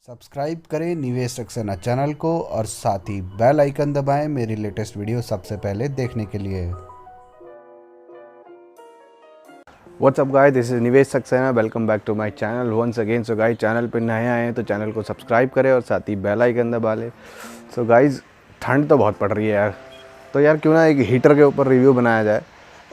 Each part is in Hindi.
सब्सक्राइब करें निवेश सक्सेना चैनल को और साथ ही बेल आइकन दबाएं मेरी लेटेस्ट वीडियो सबसे पहले देखने के लिए। WhatsApp guys, this is Nivesh Saxena. Welcome back to my channel once again. So guys, channel पर नए आए हैं तो चैनल को सब्सक्राइब करें और साथ ही बेल आइकन दबा लें। सो गाइस, ठंड तो बहुत पड़ रही है यार, तो यार क्यों ना एक हीटर के ऊपर रिव्यू बनाया जाए।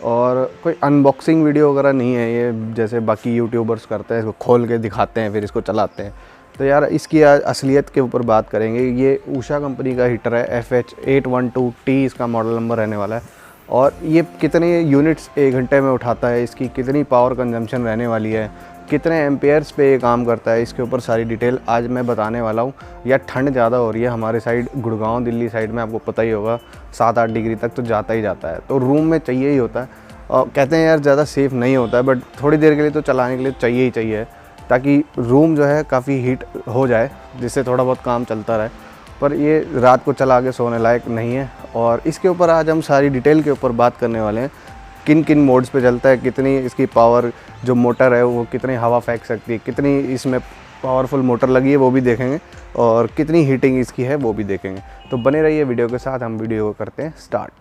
और कोई अनबॉक्सिंग वीडियो वगैरह नहीं है ये, जैसे बाकी यूट्यूबर्स करते हैं, इसको खोल के दिखाते हैं फिर इसको चलाते हैं। तो यार इसकी आज असलियत के ऊपर बात करेंगे। ये ऊषा कंपनी का हीटर है, FH812T इसका मॉडल नंबर रहने वाला है। और ये कितने यूनिट्स 1 घंटे में उठाता है, इसकी कितनी पावर कंजम्पशन रहने वाली है, कितने एम्पेयर्स पे ये काम करता है, इसके ऊपर सारी डिटेल आज मैं बताने वाला हूँ। यार ठंड ज़्यादा हो रही है हमारे साइड, गुड़गांव दिल्ली साइड में आपको पता ही होगा 7-8 डिग्री तक तो जाता ही जाता है, तो रूम में चाहिए ही होता है। और कहते हैं यार ज़्यादा सेफ़ नहीं होता है, बट थोड़ी देर के लिए तो चलाने के लिए चाहिए ही चाहिए, ताकि रूम जो है काफ़ी हीट हो जाए, जिससे थोड़ा बहुत काम चलता रहे। पर ये रात को चला के सोने लायक नहीं है। और इसके ऊपर आज हम सारी डिटेल के ऊपर बात करने वाले हैं। किन किन मोड्स पे चलता है, कितनी इसकी पावर, जो मोटर है वो कितनी हवा फेंक सकती है, कितनी इसमें पावरफुल मोटर लगी है वो भी देखेंगे, और कितनी हीटिंग इसकी है वो भी देखेंगे। तो बने रहिए वीडियो के साथ, हम वीडियो को करते हैं स्टार्ट।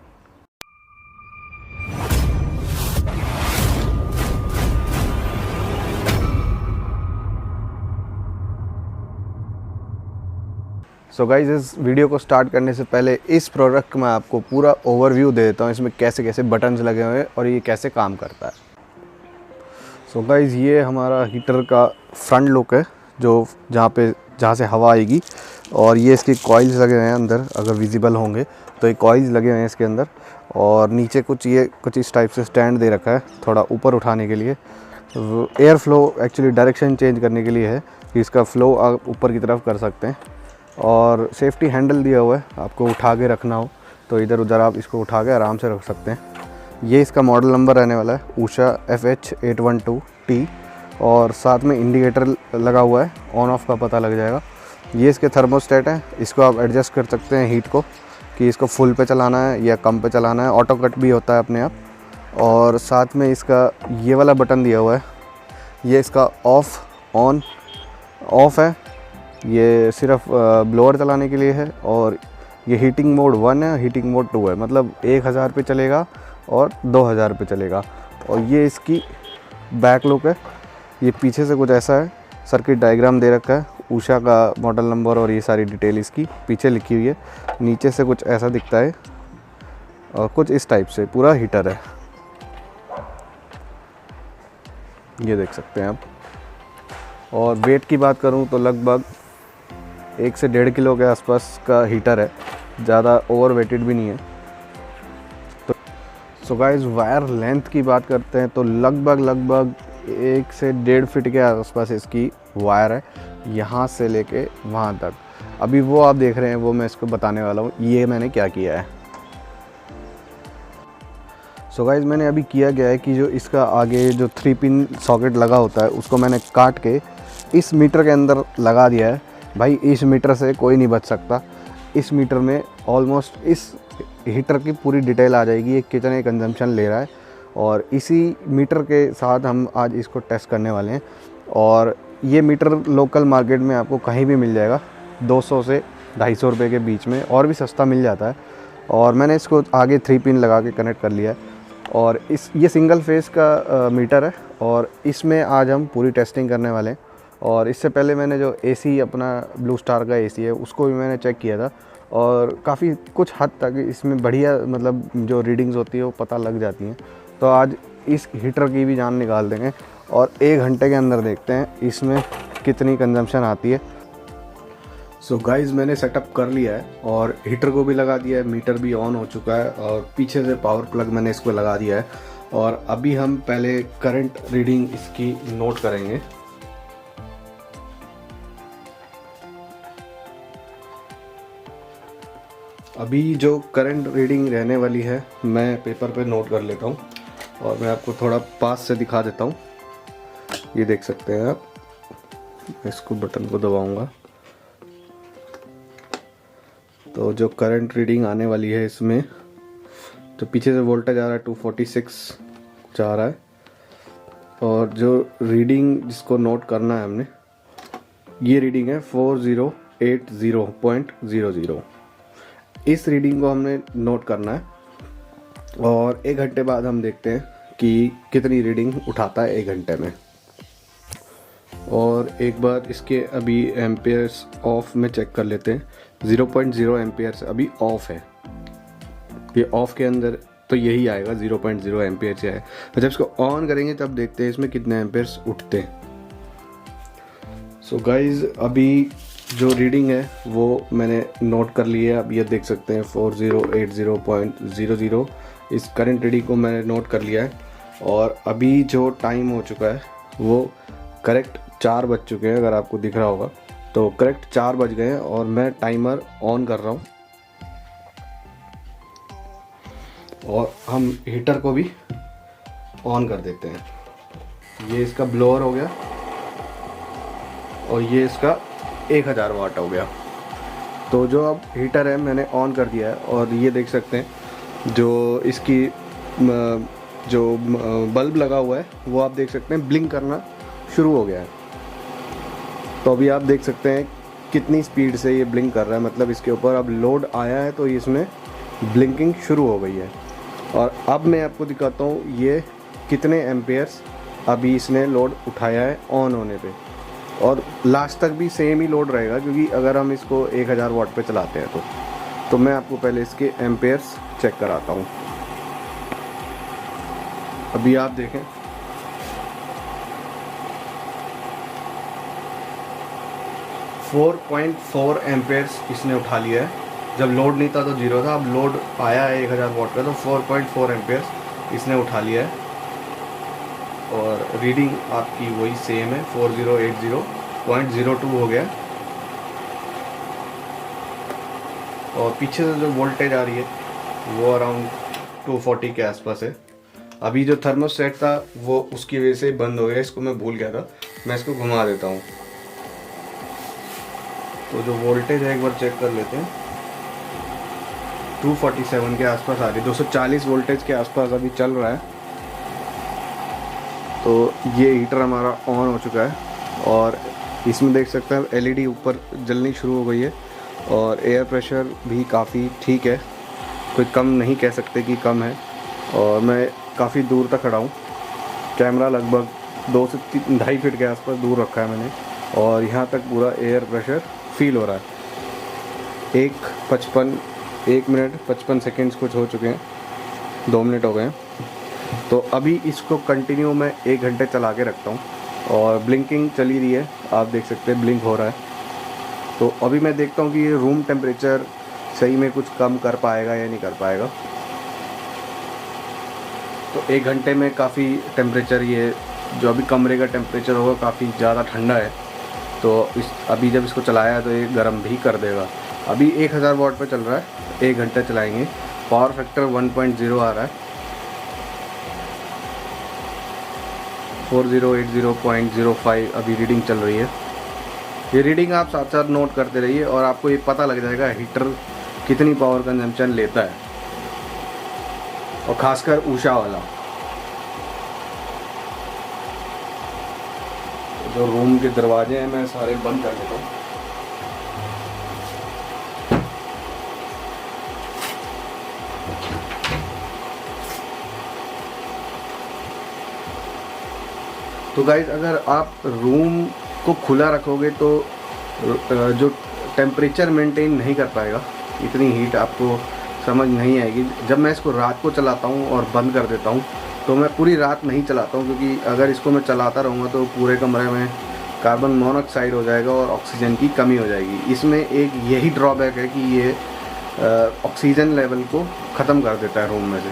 सो गाइज, इस वीडियो को स्टार्ट करने से पहले इस प्रोडक्ट में आपको पूरा ओवरव्यू दे देता हूँ, इसमें कैसे कैसे बटन्स लगे हुए हैं और ये कैसे काम करता है। सो गाइज, ये हमारा हीटर का फ्रंट लुक है, जो जहाँ से हवा आएगी। और ये इसके कॉइल्स लगे हुए हैं अंदर, अगर विजिबल होंगे तो ये कॉइल्स लगे हुए हैं इसके अंदर। और नीचे कुछ इस टाइप से स्टैंड दे रखा है थोड़ा ऊपर उठाने के लिए। Air flow actually direction change करने के लिए है, कि इसका फ्लो आप ऊपर की तरफ कर सकते हैं। और सेफ्टी हैंडल दिया हुआ है, आपको उठा के रखना हो तो इधर उधर आप इसको उठा के आराम से रख सकते हैं। ये इसका मॉडल नंबर रहने वाला है, ऊषा FH812T। और साथ में इंडिकेटर लगा हुआ है, ऑन ऑफ का पता लग जाएगा। ये इसके थर्मोस्टेट है, इसको आप एडजस्ट कर सकते हैं हीट को, कि इसको फुल पे चलाना है या कम पे चलाना है। ऑटो कट भी होता है अपने आप। और साथ में इसका ये वाला बटन दिया हुआ है, ये इसका ऑन ऑफ है। ये सिर्फ ब्लोअर चलाने के लिए है। और ये हीटिंग मोड 1 है, हीटिंग मोड 2 है, मतलब 1000 पे चलेगा और 2000 पे चलेगा। और ये इसकी बैक लुक है, ये पीछे से कुछ ऐसा है। सर्किट डायग्राम दे रखा है, ऊषा का मॉडल नंबर और ये सारी डिटेल इसकी पीछे लिखी हुई है। नीचे से कुछ ऐसा दिखता है और कुछ इस टाइप से पूरा हीटर है, ये देख सकते हैं आप। और वेट की बात करूं तो लगभग 1 से 1.5 किलो के आसपास का हीटर है, ज़्यादा ओवर वेटेड भी नहीं है। तो सो गाइस, वायर लेंथ की बात करते हैं तो लगभग 1 से 1.5 फीट के आसपास इसकी वायर है, यहाँ से लेके वहाँ तक। अभी वो आप देख रहे हैं, वो मैं इसको बताने वाला हूँ ये मैंने क्या किया है। सो गाइस, मैंने अभी किया गया है कि जो इसका आगे जो 3 पिन सॉकेट लगा होता है उसको मैंने काट के इस मीटर के अंदर लगा दिया है। भाई इस मीटर से कोई नहीं बच सकता। इस मीटर में ऑलमोस्ट इस हीटर की पूरी डिटेल आ जाएगी, ये कितने कंजम्पशन ले रहा है। और इसी मीटर के साथ हम आज इसको टेस्ट करने वाले हैं। और ये मीटर लोकल मार्केट में आपको कहीं भी मिल जाएगा, 200 से 250 रुपये के बीच में, और भी सस्ता मिल जाता है। और मैंने इसको आगे 3 पिन लगा के कनेक्ट कर लिया है। और ये सिंगल फेस का मीटर है, और इसमें आज हम पूरी टेस्टिंग करने वाले हैं। और इससे पहले मैंने जो AC अपना ब्लू स्टार का AC है उसको भी मैंने चेक किया था, और काफ़ी कुछ हद तक इसमें बढ़िया, मतलब जो रीडिंग्स होती है वो पता लग जाती हैं। तो आज इस हीटर की भी जान निकाल देंगे और 1 घंटे के अंदर देखते हैं इसमें कितनी कंजम्पशन आती है। सो गाइस, मैंने सेटअप कर लिया है और हीटर को भी लगा दिया है, मीटर भी ऑन हो चुका है, और पीछे से पावर प्लग मैंने इसको लगा दिया है। और अभी हम पहले करंट रीडिंग इसकी नोट करेंगे। अभी जो करंट रीडिंग रहने वाली है मैं पेपर पे नोट कर लेता हूँ, और मैं आपको थोड़ा पास से दिखा देता हूँ। ये देख सकते हैं आप, इसको बटन को दबाऊंगा तो जो करंट रीडिंग आने वाली है इसमें, तो पीछे से वोल्टेज आ रहा है 246 जा रहा है। और जो रीडिंग जिसको नोट करना है हमने, ये रीडिंग है 4080.00। इस रीडिंग को हमने नोट करना है और 1 घंटे बाद हम देखते हैं कि कितनी रीडिंग उठाता है 1 घंटे में। और एक बार इसके अभी एम्पेयर्स ऑफ में चेक कर लेते हैं। 0.0 एम्पेयर्स अभी ऑफ है, ये ऑफ के अंदर तो यही आएगा 0.0 एम्पेयर से है। जब इसको ऑन करेंगे तब देखते हैं इसमें कितने एम्पेयर्स उठते हैं। सो गाइज अभी जो रीडिंग है वो मैंने नोट कर ली है। अब ये देख सकते हैं 4080.00 इस करंट रीडिंग को मैंने नोट कर लिया है। और अभी जो टाइम हो चुका है वो करेक्ट 4 बज चुके हैं। अगर आपको दिख रहा होगा तो करेक्ट 4 बज गए हैं और मैं टाइमर ऑन कर रहा हूँ। और हम हीटर को भी ऑन कर देते हैं। ये इसका ब्लोअर हो गया और ये इसका 1000 वाट हो गया। तो जो अब हीटर है मैंने ऑन कर दिया है और ये देख सकते हैं जो इसकी जो बल्ब लगा हुआ है वो आप देख सकते हैं ब्लिंक करना शुरू हो गया है। तो अभी आप देख सकते हैं कितनी स्पीड से ये ब्लिंक कर रहा है, मतलब इसके ऊपर अब लोड आया है तो इसमें ब्लिंकिंग शुरू हो गई है। और अब मैं आपको दिखाता हूँ ये कितने एम्पेयर्स अभी इसने लोड उठाया है ऑन होने पे। और लास्ट तक भी सेम ही लोड रहेगा क्योंकि अगर हम इसको 1000 वाट पे चलाते हैं तो मैं आपको पहले इसके एम्पेयर्स चेक कराता हूँ। अभी आप देखें 4.4 एम्पेयर्स इसने उठा लिया है। जब लोड नहीं था तो 0 था, अब लोड आया है 1000 वाट का तो 4.4 एम्पेयर्स इसने उठा लिया है। और रीडिंग आपकी वही सेम है 4080.02 हो गया। और पीछे से जो वोल्टेज आ रही है वो अराउंड 240 के आसपास है। अभी जो थर्मोस्टेट था वो उसकी वजह से बंद हो गया, इसको मैं भूल गया था। मैं इसको घुमा देता हूँ तो जो वोल्टेज है एक बार चेक कर लेते हैं। 247 के आसपास आ रही है, 240 वोल्टेज के आसपास अभी चल रहा है। तो ये हीटर हमारा ऑन हो चुका है और इसमें देख सकते हैं एलईडी ऊपर जलनी शुरू हो गई है और एयर प्रेशर भी काफ़ी ठीक है, कोई कम नहीं कह सकते कि कम है। और मैं काफ़ी दूर तक खड़ा हूँ, कैमरा लगभग 2 से 2.5 फीट के आसपास दूर रखा है मैंने और यहाँ तक पूरा एयर प्रेशर फील हो रहा है। 1 मिनट 55 सेकेंड्स कुछ हो चुके हैं, 2 मिनट हो गए हैं। तो अभी इसको कंटिन्यू मैं 1 घंटे चला के रखता हूँ और ब्लिंकिंग चली रही है, आप देख सकते हैं ब्लिंक हो रहा है। तो अभी मैं देखता हूँ कि ये रूम टेम्परेचर सही में कुछ कम कर पाएगा या नहीं कर पाएगा। तो 1 घंटे में काफ़ी टेम्परेचर, ये जो अभी कमरे का टेम्परेचर होगा काफ़ी ज़्यादा ठंडा है। तो अभी जब इसको चलाया तो ये गर्म भी कर देगा। अभी 1000 वाट पे चल रहा है, 1 घंटे चलाएंगे। पावर फैक्टर 1.0 आ रहा है। 4080.05 अभी रीडिंग चल रही है। ये रीडिंग आप साथ साथ नोट करते रहिए और आपको ये पता लग जाएगा हीटर कितनी पावर कंजम्पशन लेता है, और ख़ासकर ऊषा वाला। जो रूम के दरवाजे हैं मैं सारे बंद कर देता हूँ। तो गाइज अगर आप रूम को खुला रखोगे तो जो टेम्परेचर मेंटेन नहीं कर पाएगा, इतनी हीट आपको समझ नहीं आएगी। जब मैं इसको रात को चलाता हूँ और बंद कर देता हूँ तो मैं पूरी रात नहीं चलाता हूँ, क्योंकि अगर इसको मैं चलाता रहूँगा तो पूरे कमरे में कार्बन मोनोऑक्साइड हो जाएगा और ऑक्सीजन की कमी हो जाएगी। इसमें एक यही ड्रॉबैक है कि ये ऑक्सीजन लेवल को ख़त्म कर देता है रूम में से।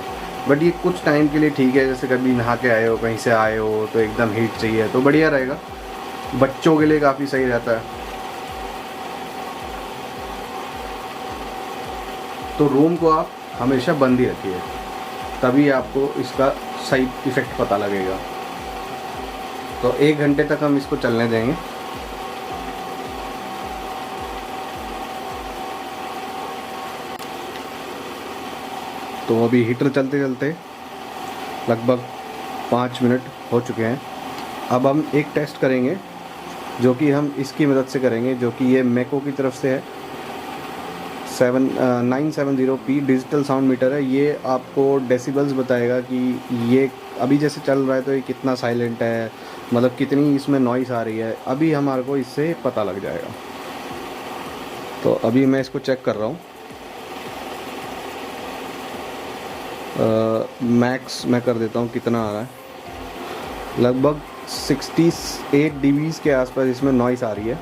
बट ये कुछ टाइम के लिए ठीक है, जैसे कभी नहा के आए हो, कहीं से आए हो तो एकदम हीट चाहिए तो बढ़िया रहेगा। बच्चों के लिए काफ़ी सही रहता है। तो रूम को आप हमेशा बंद ही रखिए, तभी आपको इसका सही इफ़ेक्ट पता लगेगा। तो 1 घंटे तक हम इसको चलने देंगे। तो अभी हीटर चलते चलते लगभग 5 मिनट हो चुके हैं। अब हम एक टेस्ट करेंगे जो कि हम इसकी मदद से करेंगे, जो कि ये मैको की तरफ से है। 970p डिजिटल साउंड मीटर है। ये आपको डेसिबल्स बताएगा कि ये अभी जैसे चल रहा है तो ये कितना साइलेंट है, मतलब कितनी इसमें नॉइस आ रही है, अभी हमारे को इससे पता लग जाएगा। तो अभी मैं इसको चेक कर रहा हूँ। मैक्स मैं कर देता हूँ, कितना आ रहा है, लगभग 68 dBs के आसपास इसमें नॉइस आ रही है।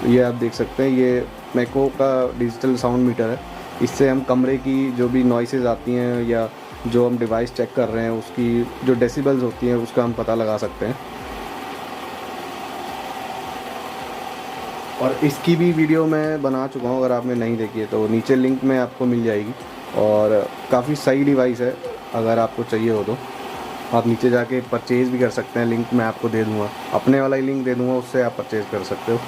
ये आप देख सकते हैं, ये मैको का डिजिटल साउंड मीटर है। इससे हम कमरे की जो भी नॉइसेज आती हैं या जो हम डिवाइस चेक कर रहे हैं उसकी जो डेसिबल्स होती हैं उसका हम पता लगा सकते हैं। और इसकी भी वीडियो मैं बना चुका हूँ, अगर आपने नहीं देखी है तो नीचे लिंक में आपको मिल जाएगी। और काफ़ी सही डिवाइस है, अगर आपको चाहिए हो तो आप नीचे जाके परचेज़ भी कर सकते हैं। लिंक मैं आपको दे दूँगा, अपने वाला ही लिंक दे दूँगा, उससे आप परचेज़ कर सकते हो।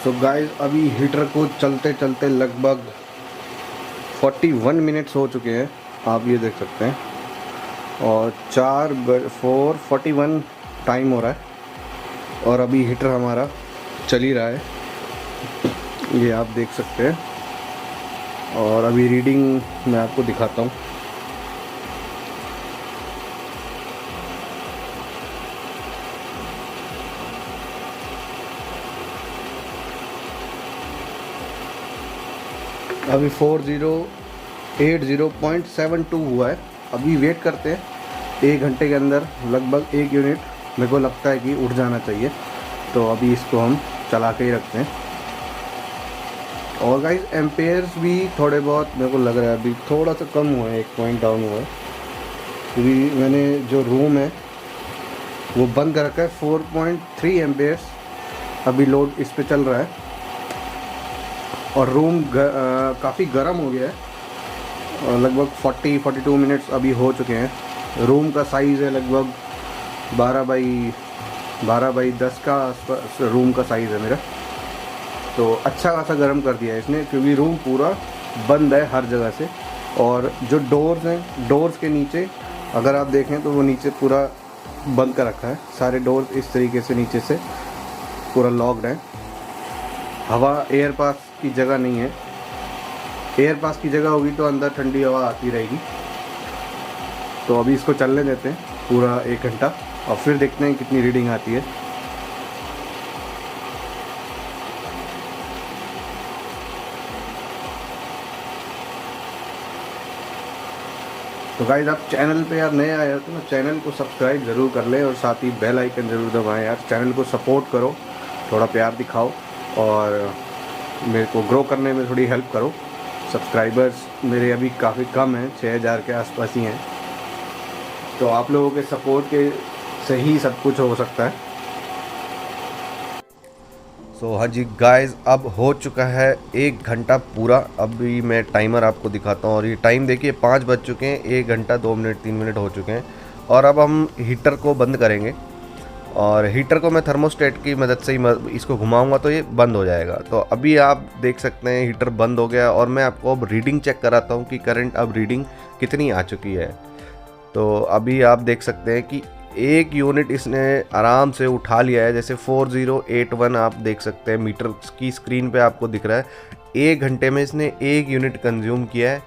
सो गाइस, अभी हीटर को चलते चलते लगभग 41 मिनट्स हो चुके हैं, आप ये देख सकते हैं। और 4:41 टाइम हो रहा है और अभी हीटर हमारा चल ही रहा है, ये आप देख सकते हैं। और अभी रीडिंग मैं आपको दिखाता हूँ। अभी 4080.72 हुआ है। अभी वेट करते हैं, 1 घंटे के अंदर लगभग 1 यूनिट मेरे को लगता है कि उठ जाना चाहिए। तो अभी इसको हम चला के ही रखते हैं। और गाइस, एम्पेयर्स भी थोड़े बहुत मेरे को लग रहा है अभी थोड़ा सा कम हुआ है, 1 पॉइंट डाउन हुआ है, क्योंकि मैंने जो रूम है वो बंद कर रखा है। 4.3 एम्पेयर्स अभी लोड इस पे चल रहा है। और रूम काफ़ी गर्म हो गया है, और लगभग 42 मिनट्स अभी हो चुके हैं। रूम का साइज़ है लगभग 12x10 का आसपास रूम का साइज़ है मेरा। तो अच्छा खासा गर्म कर दिया है इसने, क्योंकि रूम पूरा बंद है हर जगह से। और जो डोर्स हैं, डोर्स के नीचे अगर आप देखें तो वो नीचे पूरा बंद कर रखा है। सारे डोर्स इस तरीके से नीचे से पूरा लॉक्ड है। हवा एयर पास की जगह नहीं है। एयर पास की जगह होगी तो अंदर ठंडी हवा आती रहेगी। तो अभी इसको चलने देते हैं पूरा 1 घंटा, और फिर देखते हैं कितनी रीडिंग आती है। तो गाइस, आप चैनल पे यार नए आए हो तो ना चैनल को सब्सक्राइब ज़रूर कर लें, और साथ ही बेल आइकन ज़रूर दबाएं। यार चैनल को सपोर्ट करो, थोड़ा प्यार दिखाओ, और मेरे को ग्रो करने में थोड़ी हेल्प करो। सब्सक्राइबर्स मेरे अभी काफ़ी कम हैं, 6000 के आसपास ही हैं। तो आप लोगों के सपोर्ट के से ही सब कुछ हो सकता है। सो हाँ जी गाइस, अब हो चुका है 1 घंटा पूरा। अभी मैं टाइमर आपको दिखाता हूँ, और ये टाइम देखिए 5 बज चुके हैं, 1 घंटा 2 मिनट 3 मिनट हो चुके हैं। और अब हम हीटर को बंद करेंगे, और हीटर को मैं थर्मोस्टेट की मदद से ही इसको घुमाऊंगा तो ये बंद हो जाएगा। तो अभी आप देख सकते हैं हीटर बंद हो गया, और मैं आपको अब रीडिंग चेक कराता हूँ कि करंट अब रीडिंग कितनी आ चुकी है। तो अभी आप देख सकते हैं कि 1 यूनिट इसने आराम से उठा लिया है। जैसे 4081 आप देख सकते हैं, मीटर की स्क्रीन पे आपको दिख रहा है। 1 घंटे में इसने 1 यूनिट कंज्यूम किया है,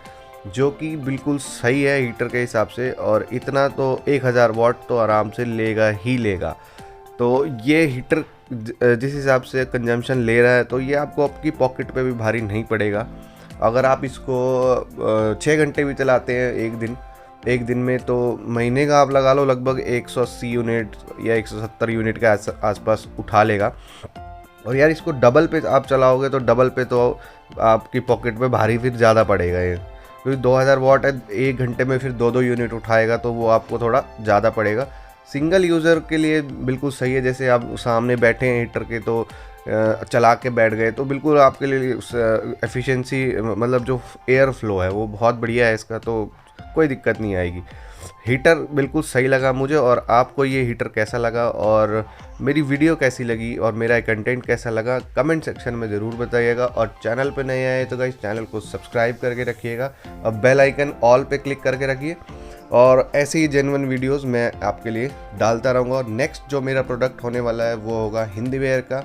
जो कि बिल्कुल सही है हीटर के हिसाब से। और इतना तो 1000 वाट तो आराम से लेगा ही लेगा। तो ये हीटर जिस हिसाब से कंजम्पशन ले रहा है, तो ये आपको आपकी पॉकेट पे भी भारी नहीं पड़ेगा। अगर आप इसको 6 घंटे भी चलाते हैं एक दिन में, तो महीने का आप लगा लो लगभग 180 यूनिट या 170 यूनिट के आसपास उठा लेगा। और यार इसको डबल पे आप चलाओगे तो डबल पे तो आपकी पॉकेट पे भारी फिर ज़्यादा पड़ेगा ये, क्योंकि 2000 वाट है, 1 घंटे में फिर 2-2 यूनिट उठाएगा तो वो आपको थोड़ा ज़्यादा पड़ेगा। सिंगल यूज़र के लिए बिल्कुल सही है। जैसे आप सामने बैठे हैं हीटर के, तो चला के बैठ गए, तो बिल्कुल आपके लिए एफिशिएंसी मतलब जो एयर फ्लो है वो बहुत बढ़िया है इसका, तो कोई दिक्कत नहीं आएगी। हीटर बिल्कुल सही लगा मुझे। और आपको ये हीटर कैसा लगा, और मेरी वीडियो कैसी लगी, और मेरा कंटेंट कैसा लगा, कमेंट सेक्शन में ज़रूर बताइएगा। और चैनल पे नए आए तो गाइस चैनल को सब्सक्राइब करके रखिएगा, और बेल आइकन ऑल पे क्लिक करके रखिए, और ऐसे ही जेन्युइन वीडियोस मैं आपके लिए डालता रहूँगा। और नेक्स्ट जो मेरा प्रोडक्ट होने वाला है वो होगा हिंदवेयर का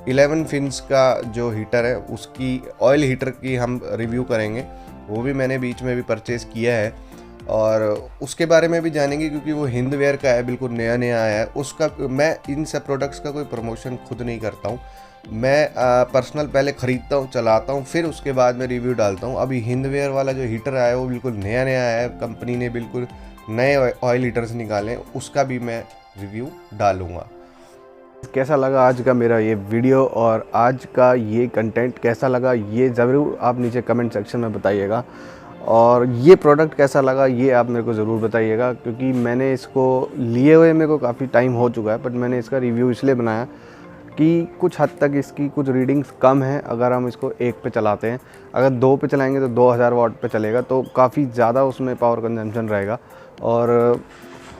11 फिन्स का जो हीटर है, उसकी ऑयल हीटर की हम रिव्यू करेंगे। वो भी मैंने बीच में भी परचेज़ किया है और उसके बारे में भी जानेंगे, क्योंकि वो हिंदवेयर का है, बिल्कुल नया नया आया है। उसका मैं इन सब प्रोडक्ट्स का कोई प्रमोशन खुद नहीं करता हूँ, मैं पर्सनल पहले ख़रीदता हूँ, चलाता हूँ, फिर उसके बाद में रिव्यू डालता हूँ। अभी हिंदवेयर वाला जो हीटर आया है वो बिल्कुल नया नया आया है, कंपनी ने बिल्कुल नए ऑयल हीटर्स निकाले, उसका भी मैं रिव्यू डालूँगा। कैसा लगा आज का मेरा ये वीडियो और आज का ये कंटेंट कैसा लगा, ये ज़रूर आप नीचे कमेंट सेक्शन में बताइएगा। और ये प्रोडक्ट कैसा लगा ये आप मेरे को ज़रूर बताइएगा, क्योंकि मैंने इसको लिए हुए मेरे को काफ़ी टाइम हो चुका है, बट मैंने इसका रिव्यू इसलिए बनाया कि कुछ हद तक इसकी कुछ रीडिंग्स कम है अगर हम इसको 1 पे चलाते हैं। अगर 2 पे चलाएंगे तो 2000 वाट पे चलेगा, तो काफ़ी ज़्यादा उसमें पावर कंजम्पशन रहेगा। और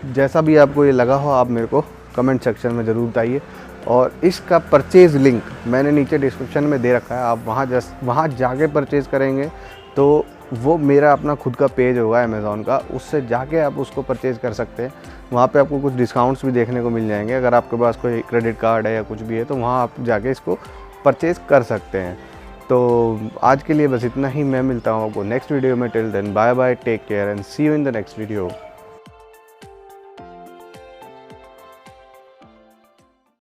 जैसा भी आपको ये लगा हो आप मेरे को कमेंट सेक्शन में ज़रूर बताइए। और इसका परचेज़ लिंक मैंने नीचे डिस्क्रिप्शन में दे रखा है, आप वहाँ जाके परचेज़ करेंगे तो वो मेरा अपना खुद का पेज होगा अमेज़ॉन का, उससे जाके आप उसको परचेज़ कर सकते हैं। वहाँ पे आपको कुछ डिस्काउंट्स भी देखने को मिल जाएंगे। अगर आपके पास कोई क्रेडिट कार्ड है या कुछ भी है तो वहाँ आप जाके इसको परचेज़ कर सकते हैं। तो आज के लिए बस इतना ही, मैं मिलता हूँ आपको नेक्स्ट वीडियो में। Till then bye bye, take care and see you in the next video.